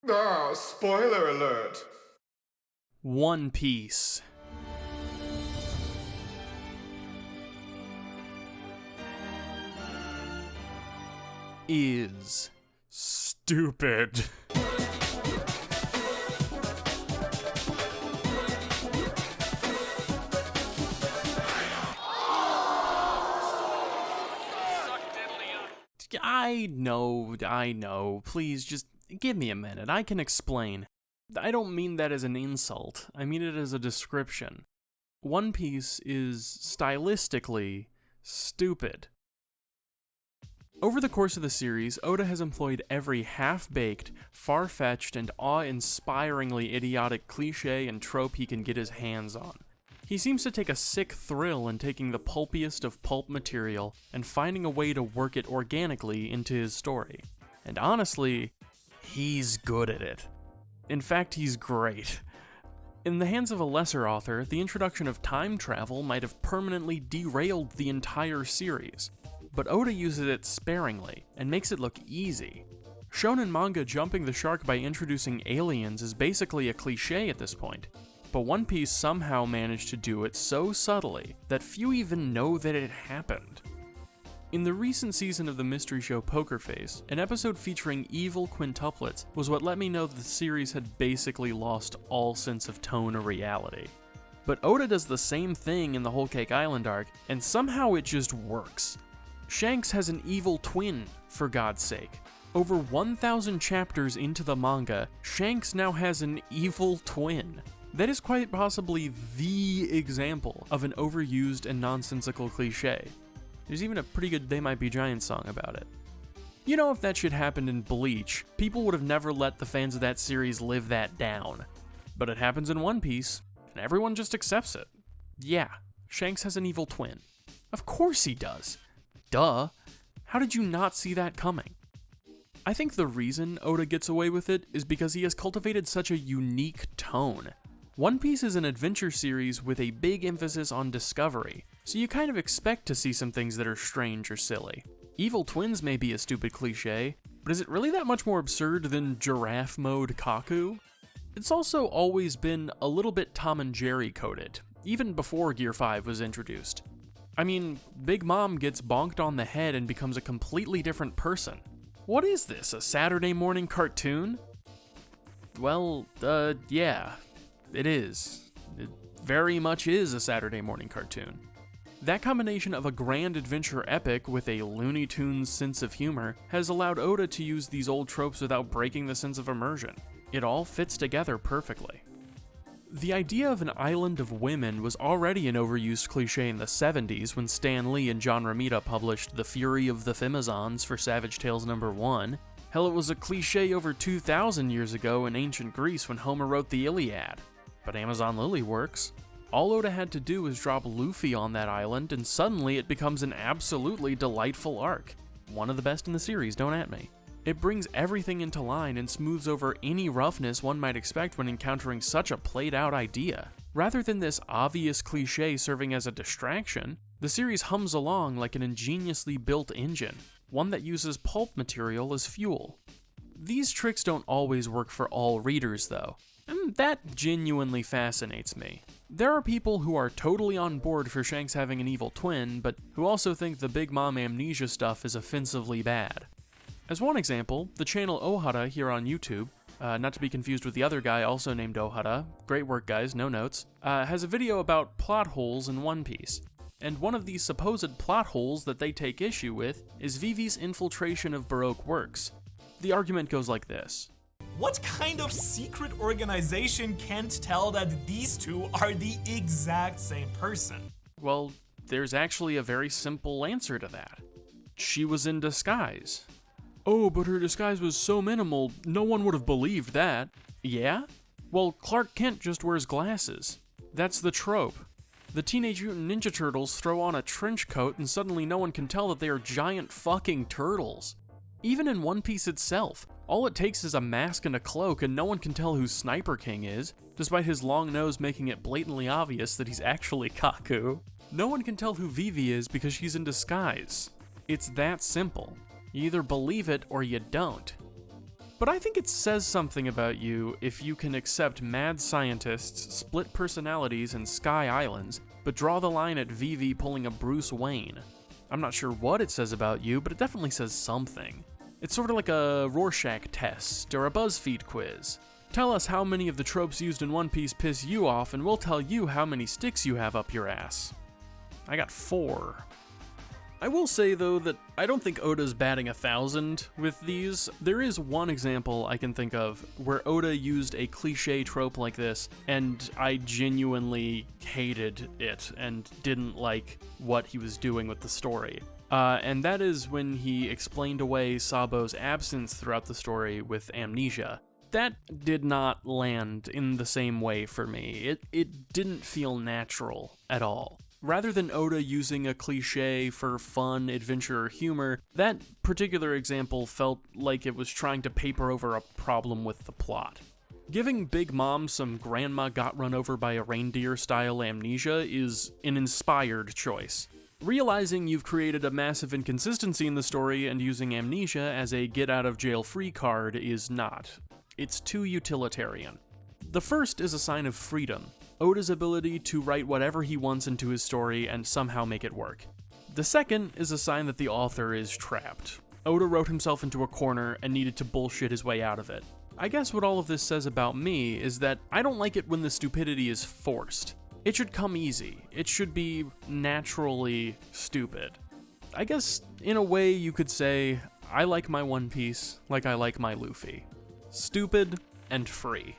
Ah, spoiler alert! One Piece. Is stupid. I know. Please, just give me a minute. I can explain. I don't mean that as an insult. I mean it as a description. One Piece is stylistically stupid. Over the course of the series, Oda has employed every half-baked, far-fetched, and awe-inspiringly idiotic cliché and trope he can get his hands on. He seems to take a sick thrill in taking the pulpiest of pulp material and finding a way to work it organically into his story. And honestly, he's good at it. In fact, he's great. In the hands of a lesser author, the introduction of time travel might have permanently derailed the entire series, but Oda uses it sparingly and makes it look easy. Shonen manga jumping the shark by introducing aliens is basically a cliché at this point, but One Piece somehow managed to do it so subtly that few even know that it happened. In the recent season of the mystery show Poker Face, an episode featuring evil quintuplets was what let me know that the series had basically lost all sense of tone or reality. But Oda does the same thing in the Whole Cake Island arc, and somehow it just works. Shanks has an evil twin, for God's sake. Over 1,000 chapters into the manga, Shanks now has an evil twin. That is quite possibly the example of an overused and nonsensical cliché. There's even a pretty good They Might Be Giants song about it. You know, if that shit happened in Bleach, people would have never let the fans of that series live that down. But it happens in One Piece, and everyone just accepts it. Yeah, Shanks has an evil twin. Of course he does. Duh. How did you not see that coming? I think the reason Oda gets away with it is because he has cultivated such a unique tone. One Piece is an adventure series with a big emphasis on discovery, so you kind of expect to see some things that are strange or silly. Evil twins may be a stupid cliché, but is it really that much more absurd than giraffe mode Kaku? It's also always been a little bit Tom and Jerry coded, even before Gear 5 was introduced. I mean, Big Mom gets bonked on the head and becomes a completely different person. What is this, a Saturday morning cartoon? Well, yeah. It is. It very much is a Saturday morning cartoon. That combination of a grand adventure epic with a Looney Tunes sense of humor has allowed Oda to use these old tropes without breaking the sense of immersion. It all fits together perfectly. The idea of an island of women was already an overused cliché in the 70s when Stan Lee and John Romita published The Fury of the Femizons for Savage Tales No. 1. Hell, it was a cliché over 2,000 years ago in ancient Greece when Homer wrote the Iliad. But Amazon Lily works. All Oda had to do was drop Luffy on that island, and suddenly it becomes an absolutely delightful arc. One of the best in the series, don't at me. It brings everything into line and smooths over any roughness one might expect when encountering such a played-out idea. Rather than this obvious cliché serving as a distraction, the series hums along like an ingeniously built engine, one that uses pulp material as fuel. These tricks don't always work for all readers, though. And that genuinely fascinates me. There are people who are totally on board for Shanks having an evil twin, but who also think the Big Mom amnesia stuff is offensively bad. As one example, the channel Ohara here on YouTube, not to be confused with the other guy also named Ohara, great work guys, no notes, has a video about plot holes in One Piece. And one of these supposed plot holes that they take issue with is Vivi's infiltration of Baroque works. The argument goes like this. What kind of secret organization can't tell that these two are the exact same person? Well, there's actually a very simple answer to that. She was in disguise. Oh, but her disguise was so minimal, no one would have believed that. Yeah? Well, Clark Kent just wears glasses. That's the trope. The Teenage Mutant Ninja Turtles throw on a trench coat and suddenly no one can tell that they are giant fucking turtles. Even in One Piece itself, all it takes is a mask and a cloak and no one can tell who Sniper King is, despite his long nose making it blatantly obvious that he's actually Kaku. No one can tell who Vivi is because she's in disguise. It's that simple. You either believe it or you don't. But I think it says something about you if you can accept mad scientists, split personalities, and sky islands, but draw the line at Vivi pulling a Bruce Wayne. I'm not sure what it says about you, but it definitely says something. It's sort of like a Rorschach test or a BuzzFeed quiz. Tell us how many of the tropes used in One Piece piss you off, and we'll tell you how many sticks you have up your ass. I got 4. I will say, though, that I don't think Oda's batting 1,000 with these. There is one example I can think of where Oda used a cliche trope like this, and I genuinely hated it and didn't like what he was doing with the story. And that is when he explained away Sabo's absence throughout the story with amnesia. That did not land in the same way for me. It didn't feel natural at all. Rather than Oda using a cliche for fun, adventure, or humor, that particular example felt like it was trying to paper over a problem with the plot. Giving Big Mom some grandma got run over by a reindeer-style amnesia is an inspired choice. Realizing you've created a massive inconsistency in the story and using amnesia as a get-out-of-jail-free card is not. It's too utilitarian. The first is a sign of freedom, Oda's ability to write whatever he wants into his story and somehow make it work. The second is a sign that the author is trapped. Oda wrote himself into a corner and needed to bullshit his way out of it. I guess what all of this says about me is that I don't like it when the stupidity is forced. It should come easy. It should be naturally stupid. I guess, in a way, you could say, I like my One Piece like I like my Luffy. Stupid and free.